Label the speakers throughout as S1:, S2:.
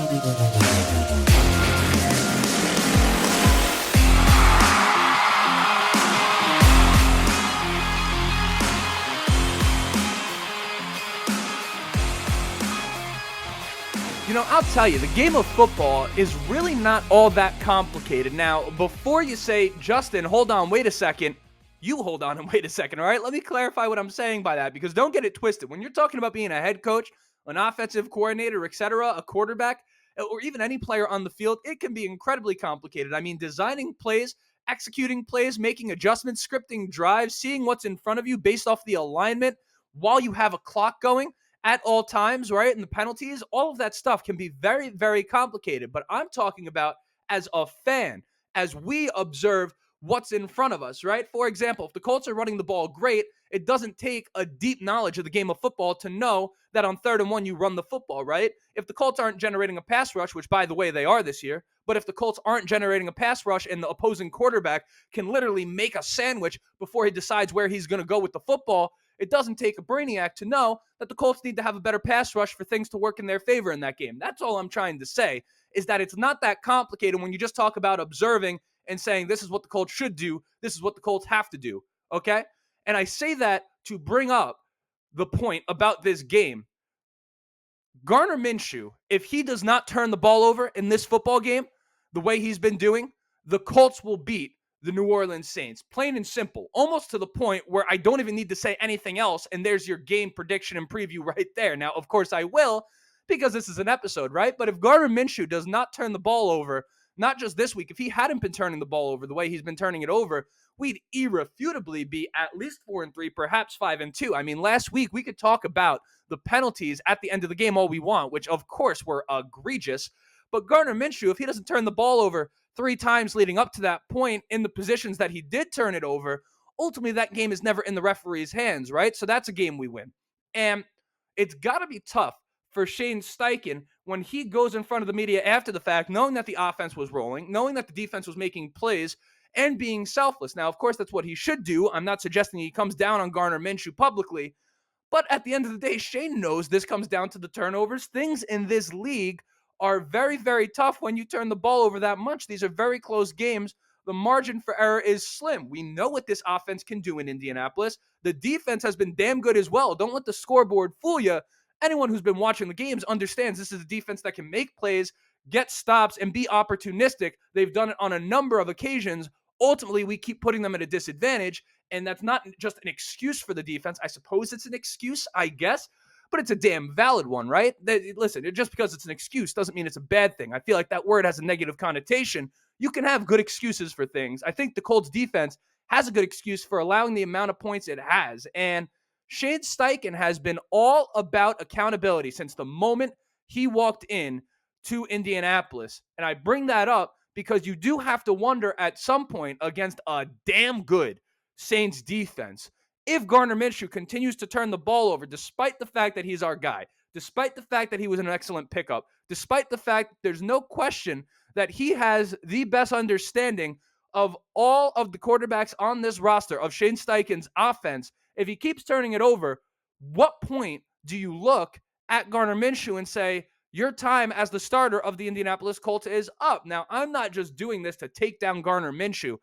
S1: You know, I'll tell you, the game of football is really not all that complicated. Now, before you say, Justin, hold on, wait a second, you hold on and wait a second, all right? Let me clarify what I'm saying by that, because don't get it twisted. When you're talking about being a head coach, an offensive coordinator, etc., a quarterback, or even any player on the field, it can be incredibly complicated. I mean, designing plays, executing plays, making adjustments, scripting drives, seeing what's in front of you based off the alignment while you have a clock going at all times, right? And the penalties, all of that stuff can be very, very complicated. But I'm talking about as a fan, as we observe what's in front of us, right? For example, if the Colts are running the ball great, it doesn't take a deep knowledge of the game of football to know that on 3rd and 1, you run the football, right? If the Colts aren't generating a pass rush, which by the way, they are this year, but if the Colts aren't generating a pass rush and the opposing quarterback can literally make a sandwich before he decides where he's going to go with the football, it doesn't take a brainiac to know that the Colts need to have a better pass rush for things to work in their favor in that game. That's all I'm trying to say, is that it's not that complicated when you just talk about observing and saying this is what the Colts should do, this is what the Colts have to do, okay? And I say that to bring up the point about this game. Gardner Minshew, if he does not turn the ball over in this football game the way he's been doing, the Colts will beat the New Orleans Saints. Plain and simple. Almost to the point where I don't even need to say anything else, and there's your game prediction and preview right there. Now, of course, I will, because this is an episode, right? But if Gardner Minshew does not turn the ball over, not just this week, if he hadn't been turning the ball over the way he's been turning it over, we'd irrefutably be at least 4-3, perhaps 5-2. I mean, last week we could talk about the penalties at the end of the game all we want, which of course were egregious. But Gardner Minshew, if he doesn't turn the ball over 3 times leading up to that point in the positions that he did turn it over, ultimately that game is never in the referee's hands, right? So that's a game we win. And it's got to be tough for Shane Steichen when he goes in front of the media after the fact, knowing that the offense was rolling, knowing that the defense was making plays, and being selfless. Now, of course, that's what he should do. I'm not suggesting he comes down on Gardner Minshew publicly, but at the end of the day, Shane knows this comes down to the turnovers. Things in this league are very, very tough when you turn the ball over that much. These are very close games. The margin for error is slim. We know what this offense can do in Indianapolis. The defense has been damn good as well. Don't let the scoreboard fool you. Anyone who's been watching the games understands this is a defense that can make plays, get stops, and be opportunistic. They've done it on a number of occasions. Ultimately, we keep putting them at a disadvantage, and that's not just an excuse for the defense. I suppose it's an excuse, I guess, but it's a damn valid one, right? Listen, just because it's an excuse doesn't mean it's a bad thing. I feel like that word has a negative connotation. You can have good excuses for things. I think the Colts defense has a good excuse for allowing the amount of points it has, and Shane Steichen has been all about accountability since the moment he walked in to Indianapolis. And I bring that up because you do have to wonder at some point against a damn good Saints defense, if Gardner Minshew continues to turn the ball over, despite the fact that he's our guy, despite the fact that he was an excellent pickup, despite the fact there's no question that he has the best understanding of all of the quarterbacks on this roster of Shane Steichen's offense, if he keeps turning it over, what point do you look at Gardner Minshew and say, your time as the starter of the Indianapolis Colts is up? Now, I'm not just doing this to take down Gardner Minshew.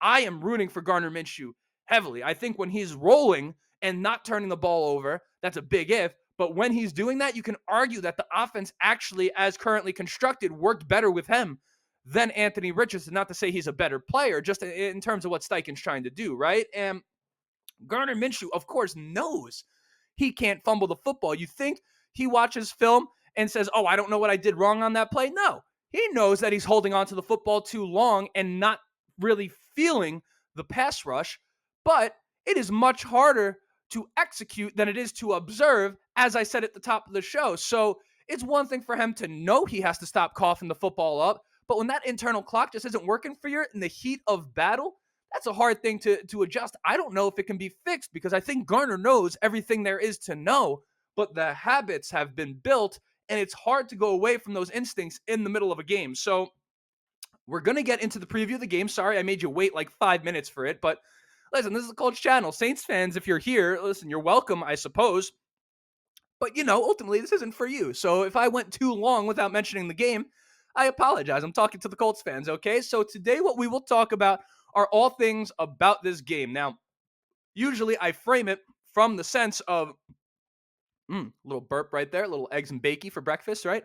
S1: I am rooting for Gardner Minshew heavily. I think when he's rolling and not turning the ball over, that's a big if. But when he's doing that, you can argue that the offense actually, as currently constructed, worked better with him than Anthony Richardson. Not to say he's a better player, just in terms of what Steichen's trying to do, right? And Gardner Minshew, of course, knows he can't fumble the football. You think he watches film and says, oh, I don't know what I did wrong on that play? No, he knows that he's holding on to the football too long and not really feeling the pass rush, but it is much harder to execute than it is to observe, as I said at the top of the show. So it's one thing for him to know he has to stop coughing the football up, but when that internal clock just isn't working for you in the heat of battle, that's a hard thing to adjust. I don't know if it can be fixed because I think Gardner knows everything there is to know, but the habits have been built, and it's hard to go away from those instincts in the middle of a game. So we're going to get into the preview of the game. Sorry, I made you wait like 5 minutes for it, but listen, this is the Colts channel. Saints fans, if you're here, listen, you're welcome, I suppose. But, ultimately, this isn't for you. So if I went too long without mentioning the game, I apologize. I'm talking to the Colts fans, okay? So today, what we will talk about are all things about this game. Now, usually I frame it from the sense of, little burp right there, little eggs and bakey for breakfast, right?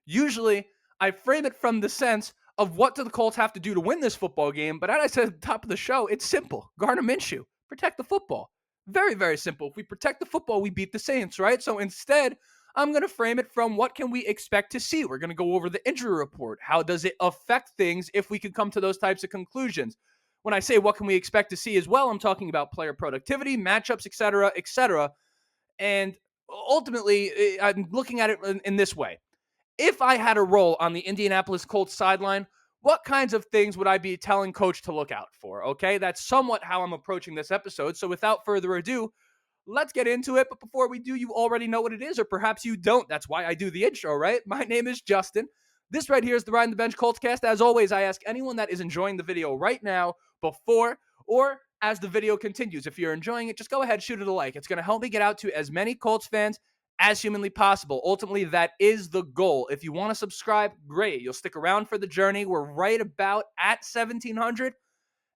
S1: Usually, I frame it from the sense of what do the Colts have to do to win this football game. But as I said at the top of the show, it's simple. Gardner Minshew, protect the football. Very, very simple. If we protect the football, we beat the Saints, right? So instead, I'm going to frame it from what can we expect to see. We're going to go over the injury report. How does it affect things if we can come to those types of conclusions? When I say what can we expect to see as well, I'm talking about player productivity, matchups, etc., etc. And ultimately, I'm looking at it in this way. If I had a role on the Indianapolis Colts sideline, what kinds of things would I be telling coach to look out for? Okay, that's somewhat how I'm approaching this episode. So without further ado, let's get into it. But before we do, you already know what it is, or perhaps you don't. That's why I do the intro, right? My name is Justin. This right here is the Ride on the Bench Colts cast. As always, I ask anyone that is enjoying the video right now, before, or as the video continues. If you're enjoying it, just go ahead, shoot it a like. It's going to help me get out to as many Colts fans as humanly possible. Ultimately, that is the goal. If you want to subscribe, great. You'll stick around for the journey. We're right about at 1,700.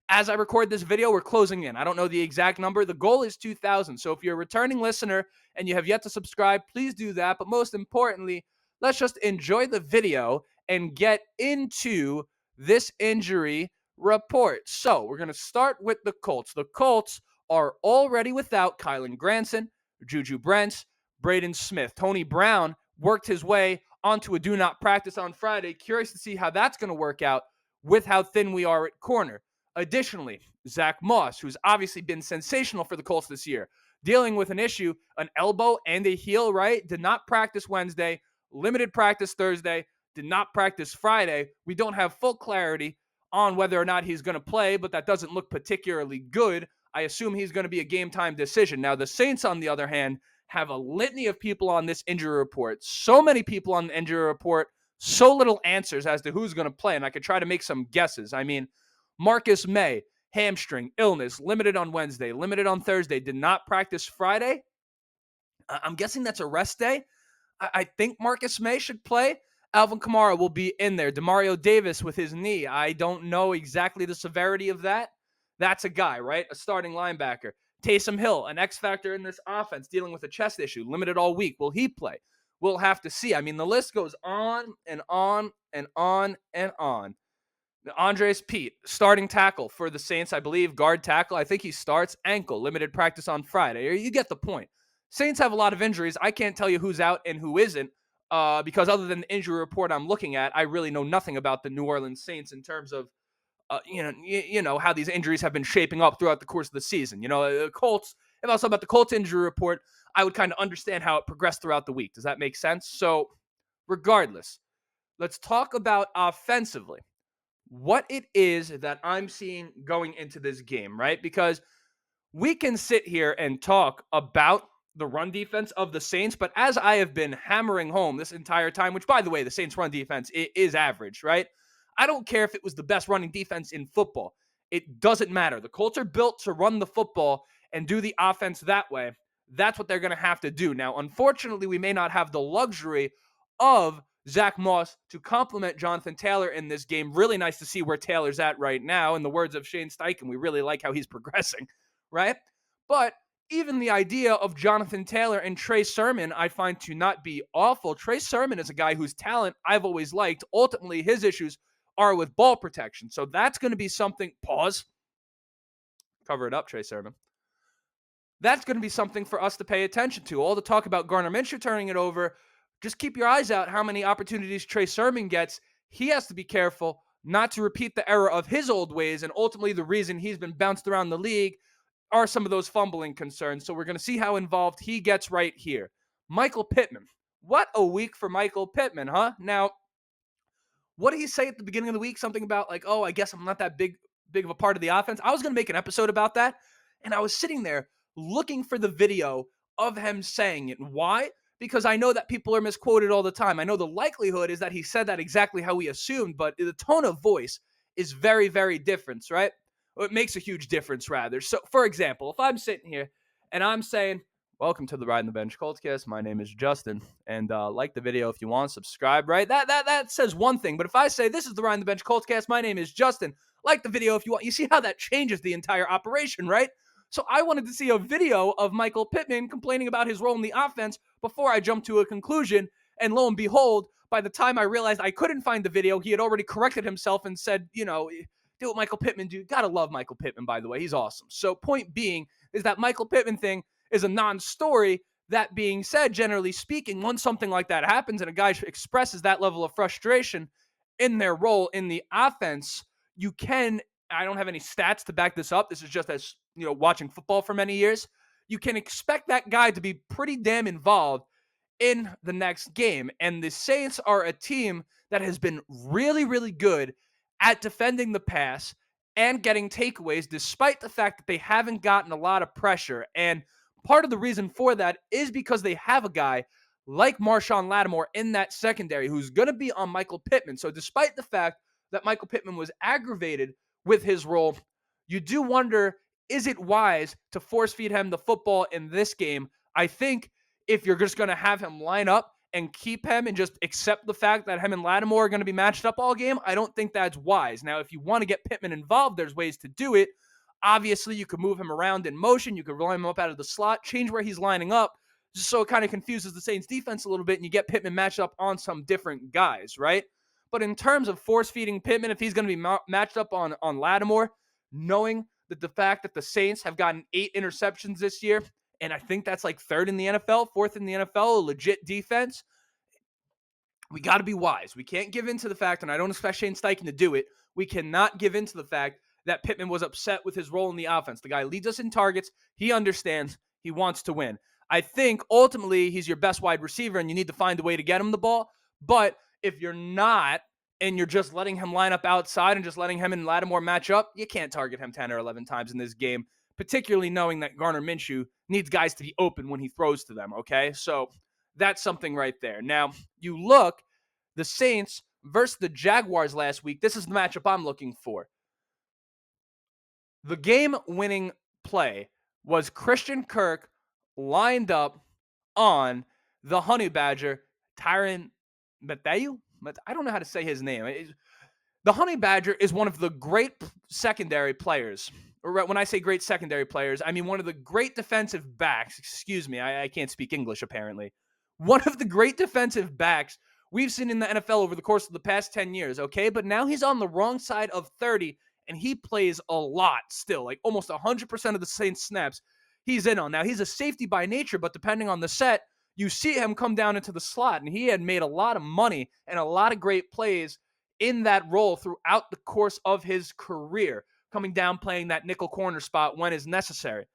S1: As I record this video, we're closing in. I don't know the exact number. The goal is 2,000. So if you're a returning listener and you have yet to subscribe, please do that. But most importantly, let's just enjoy the video and get into this injury report. So we're going to start with the Colts. The Colts are already without Kylan Granson, Juju Brents, Braden Smith. Tony Brown worked his way onto a do not practice on Friday. Curious to see how that's going to work out with how thin we are at corner. Additionally, Zach Moss, who's obviously been sensational for the Colts this year, dealing with an issue, an elbow and a heel, right? Did not practice Wednesday, limited practice Thursday, did not practice Friday. We don't have full clarity on whether or not he's going to play, but that doesn't look particularly good. I assume he's going to be a game time decision. Now, the Saints, on the other hand, have a litany of people on this injury report. So many people on the injury report, so little answers as to who's going to play, and I could try to make some guesses. I mean, Marcus May, hamstring, illness, limited on Wednesday, limited on Thursday, did not practice Friday. I'm guessing that's a rest day. I think Marcus May should play. Alvin Kamara will be in there. Demario Davis with his knee. I don't know exactly the severity of that. That's a guy, right? A starting linebacker. Taysom Hill, an X factor in this offense, dealing with a chest issue, limited all week. Will he play? We'll have to see. I mean, the list goes on and on and on and on. Andres Pete, starting tackle for the Saints, I believe, guard tackle. I think he starts, ankle, limited practice on Friday. You get the point. Saints have a lot of injuries. I can't tell you who's out and who isn't because other than the injury report I'm looking at, I really know nothing about the New Orleans Saints in terms of, how these injuries have been shaping up throughout the course of the season. The Colts, if I was talking about the Colts injury report, I would kind of understand how it progressed throughout the week. Does that make sense? So regardless, let's talk about offensively. What it is that I'm seeing going into this game, right? Because we can sit here and talk about the run defense of the Saints, but as I have been hammering home this entire time, which, by the way, the Saints' run defense is average, right? I don't care if it was the best running defense in football. It doesn't matter. The Colts are built to run the football and do the offense that way. That's what they're going to have to do. Now, unfortunately, we may not have the luxury of Zach Moss to complement Jonathan Taylor in this game. Really nice to see where Taylor's at right now. In the words of Shane Steichen, we really like how he's progressing, right? But even the idea of Jonathan Taylor and Trey Sermon, I find to not be awful. Trey Sermon is a guy whose talent I've always liked. Ultimately, his issues are with ball protection. So that's going to be something, pause, cover it up, Trey Sermon. That's going to be something for us to pay attention to. All the talk about Gardner Minshew turning it over, just keep your eyes out how many opportunities Trey Sermon gets. He has to be careful not to repeat the error of his old ways, and ultimately the reason he's been bounced around the league are some of those fumbling concerns. So we're going to see how involved he gets right here. Michael Pittman. What a week for Michael Pittman, huh? Now, what did he say at the beginning of the week? Something about like, oh, I guess I'm not that big of a part of the offense. I was going to make an episode about that, and I was sitting there looking for the video of him saying it. Why? Because I know that people are misquoted all the time. I know the likelihood is that he said that exactly how we assumed, but the tone of voice is very, very different, right? It makes a huge difference, rather. So, for example, if I'm sitting here and I'm saying, Welcome to the Ride in the Bench Coltscast. My name is Justin, and like the video if you want. Subscribe, right? That says one thing, but if I say this is the Ride in the Bench Coltscast, my name is Justin. Like the video if you want. You see how that changes the entire operation, right? So I wanted to see a video of Michael Pittman complaining about his role in the offense before I jumped to a conclusion, and lo and behold, by the time I realized I couldn't find the video, he had already corrected himself and said, do what Michael Pittman do. Gotta love Michael Pittman, by the way. He's awesome. So point being is that Michael Pittman thing is a non-story. That being said, generally speaking, once something like that happens and a guy expresses that level of frustration in their role in the offense, you can, I don't have any stats to back this up. This is just as, watching football for many years. You can expect that guy to be pretty damn involved in the next game. And the Saints are a team that has been really, really good at defending the pass and getting takeaways, despite the fact that they haven't gotten a lot of pressure. And part of the reason for that is because they have a guy like Marshawn Lattimore in that secondary who's going to be on Michael Pittman. So despite the fact that Michael Pittman was aggravated with his role, you do wonder, is it wise to force feed him the football in this game? I think if you're just going to have him line up and keep him and just accept the fact that him and Lattimore are going to be matched up all game, I don't think that's wise. Now, if you want to get Pittman involved, there's ways to do it. Obviously, you could move him around in motion. You could line him up out of the slot, change where he's lining up, just so it kind of confuses the Saints defense a little bit, and you get Pittman matched up on some different guys, right? But in terms of force-feeding Pittman, if he's going to be matched up on Lattimore, knowing that the fact that the Saints have gotten 8 interceptions this year, and I think that's like 3rd in the NFL, 4th in the NFL, a legit defense, we got to be wise. We can't give in to the fact, and I don't expect Shane Steichen to do it, we cannot give in to the fact that Pittman was upset with his role in the offense. The guy leads us in targets. He understands. He wants to win. I think ultimately he's your best wide receiver, and you need to find a way to get him the ball. But if you're not, and you're just letting him line up outside and just letting him and Lattimore match up, you can't target him 10 or 11 times in this game, particularly knowing that Gardner Minshew needs guys to be open when he throws to them, okay? So that's something right there. Now, you look, the Saints versus the Jaguars last week. This is the matchup I'm looking for. The game-winning play was Christian Kirk lined up on the Honey Badger, Tyrann Mathieu. I don't know how to say his name. The Honey Badger is one of the great secondary players. Or when I say great secondary players, I mean one of the great defensive backs. Excuse me, I can't speak English apparently. One of the great defensive backs we've seen in the NFL over the course of the past 10 years, okay? But now he's on the wrong side of 30, and he plays a lot still, like almost 100% of the Saints snaps he's in on. Now, he's a safety by nature, but depending on the set, you see him come down into the slot, and he had made a lot of money and a lot of great plays in that role throughout the course of his career, coming down playing that nickel corner spot when is necessary.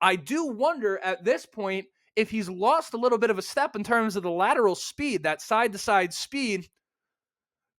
S1: I do wonder at this point if he's lost a little bit of a step in terms of the lateral speed, that side-to-side speed.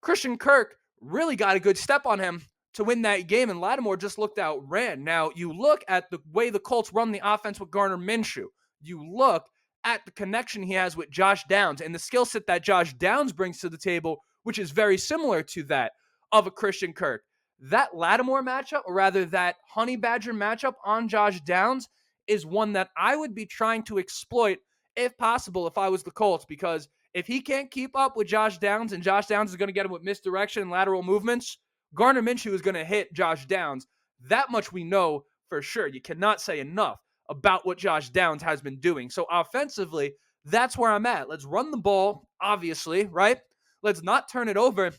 S1: Christian Kirk really got a good step on him to win that game, and Lattimore just looked outran. Now, you look at the way the Colts run the offense with Gardner Minshew. You look at the connection he has with Josh Downs and the skill set that Josh Downs brings to the table, which is very similar to that of a Christian Kirk. That Lattimore matchup, or rather that Honey Badger matchup on Josh Downs, is one that I would be trying to exploit if possible if I was the Colts, because if he can't keep up with Josh Downs and Josh Downs is going to get him with misdirection and lateral movements, Gardner Minshew is going to hit Josh Downs. That much we know for sure. You cannot say enough about what Josh Downs has been doing. So offensively, that's where I'm at. Let's run the ball, obviously, right? Let's not turn it over.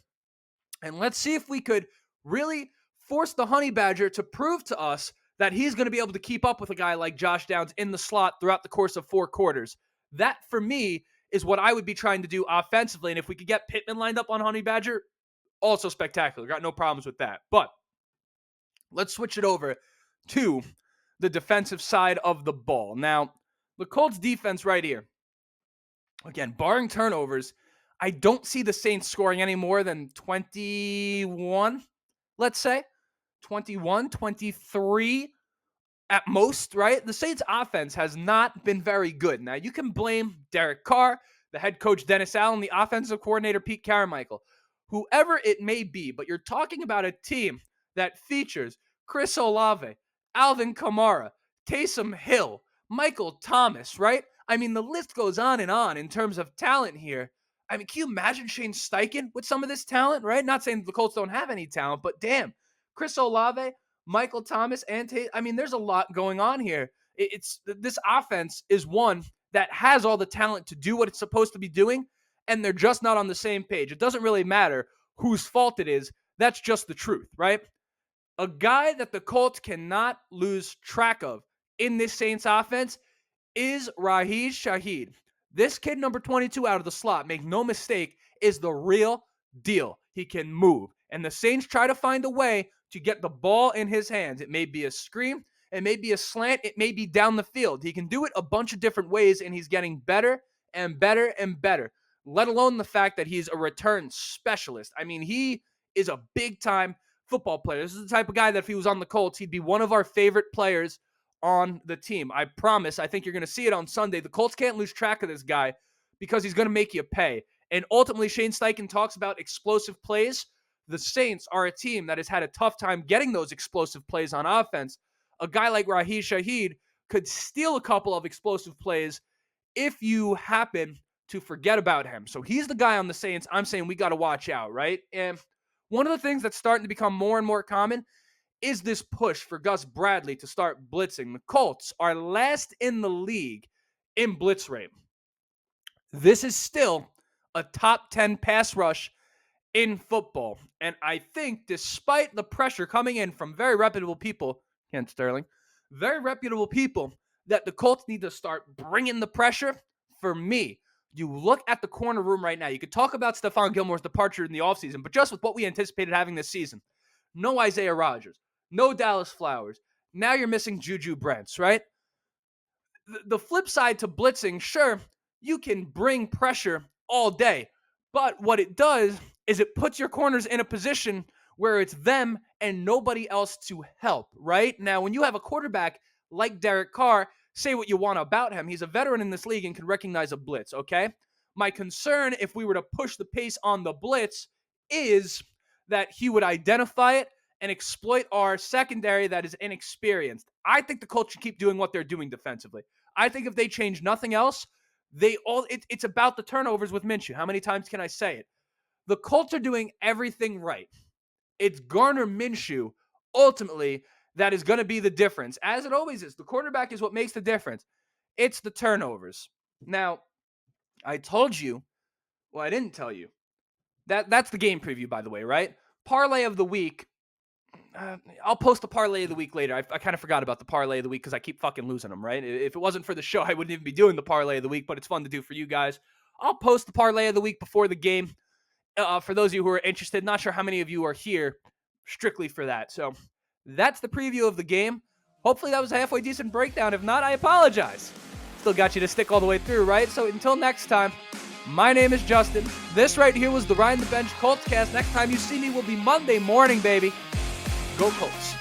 S1: And let's see if we could really force the Honey Badger to prove to us that he's going to be able to keep up with a guy like Josh Downs in the slot throughout the course of 4 quarters. That, for me, is what I would be trying to do offensively. And if we could get Pittman lined up on Honey Badger, also spectacular. Got no problems with that. But let's switch it over to the defensive side of the ball. Now, the Colts defense right here. Again, barring turnovers, I don't see the Saints scoring any more than 21, let's say. 21, 23 at most, right? The Saints offense has not been very good. Now, you can blame Derek Carr, the head coach Dennis Allen, the offensive coordinator Pete Carmichael, whoever it may be, but you're talking about a team that features Chris Olave, Alvin Kamara, Taysom Hill, Michael Thomas, right? I mean, the list goes on and on in terms of talent here. I mean, can you imagine Shane Steichen with some of this talent, right? Not saying the Colts don't have any talent, but damn, Chris Olave, Michael Thomas, and I mean, there's a lot going on here. It's this offense is one that has all the talent to do what it's supposed to be doing, and they're just not on the same page. It doesn't really matter whose fault it is. That's just the truth, right? A guy that the Colts cannot lose track of in this Saints offense is Raheem Shaheed. This kid, number 22 out of the slot, make no mistake, is the real deal. He can move. And the Saints try to find a way to get the ball in his hands. It may be a screen, it may be a slant, it may be down the field. He can do it a bunch of different ways, and he's getting better and better and better, let alone the fact that he's a return specialist. I mean, he is a big-time football player. This is the type of guy that if he was on the Colts, he'd be one of our favorite players on the team. I promise. I think you're going to see it on Sunday. The Colts can't lose track of this guy because he's going to make you pay. And ultimately, Shane Steichen talks about explosive plays. The Saints are a team that has had a tough time getting those explosive plays on offense. A guy like Raheem Shaheed could steal a couple of explosive plays if you happen to forget about him. So he's the guy on the Saints I'm saying we got to watch out, right? And one of the things that's starting to become more and more common is this push for Gus Bradley to start blitzing. The Colts are last in the league in blitz rate. This is still a top 10 pass rush in football. And I think despite the pressure coming in from very reputable people, Ken Sterling, very reputable people, that the Colts need to start bringing the pressure. For me, you look at the corner room right now. You could talk about Stephon Gilmore's departure in the offseason, but just with what we anticipated having this season, no Isaiah Rodgers, no Dallas Flowers. Now you're missing Juju Brents, right? The flip side to blitzing, sure, you can bring pressure all day, but what it does is it puts your corners in a position where it's them and nobody else to help, right? Now, when you have a quarterback like Derek Carr, say what you want about him. He's a veteran in this league and can recognize a blitz, okay? My concern, if we were to push the pace on the blitz, is that he would identify it and exploit our secondary that is inexperienced. I think the Colts should keep doing what they're doing defensively. I think if they change nothing else, it's about the turnovers with Minshew. How many times can I say it? The Colts are doing everything right. It's Gardner Minshew, ultimately, that is going to be the difference, as it always is. The quarterback is what makes the difference. It's the turnovers. Now, I told you, well, I didn't tell you. That's the game preview, by the way, right? Parlay of the week. I'll post the parlay of the week later. I kind of forgot about the parlay of the week because I keep fucking losing them, right? If it wasn't for the show, I wouldn't even be doing the parlay of the week, but it's fun to do for you guys. I'll post the parlay of the week before the game. For those of you who are interested, not sure how many of you are here strictly for that. So that's the preview of the game. Hopefully that was a halfway decent breakdown. If not, I apologize. Still got you to stick all the way through, right? So until next time, my name is Justin. This right here was the Ride the Bench Colts cast. Next time you see me will be Monday morning, baby. Go Colts.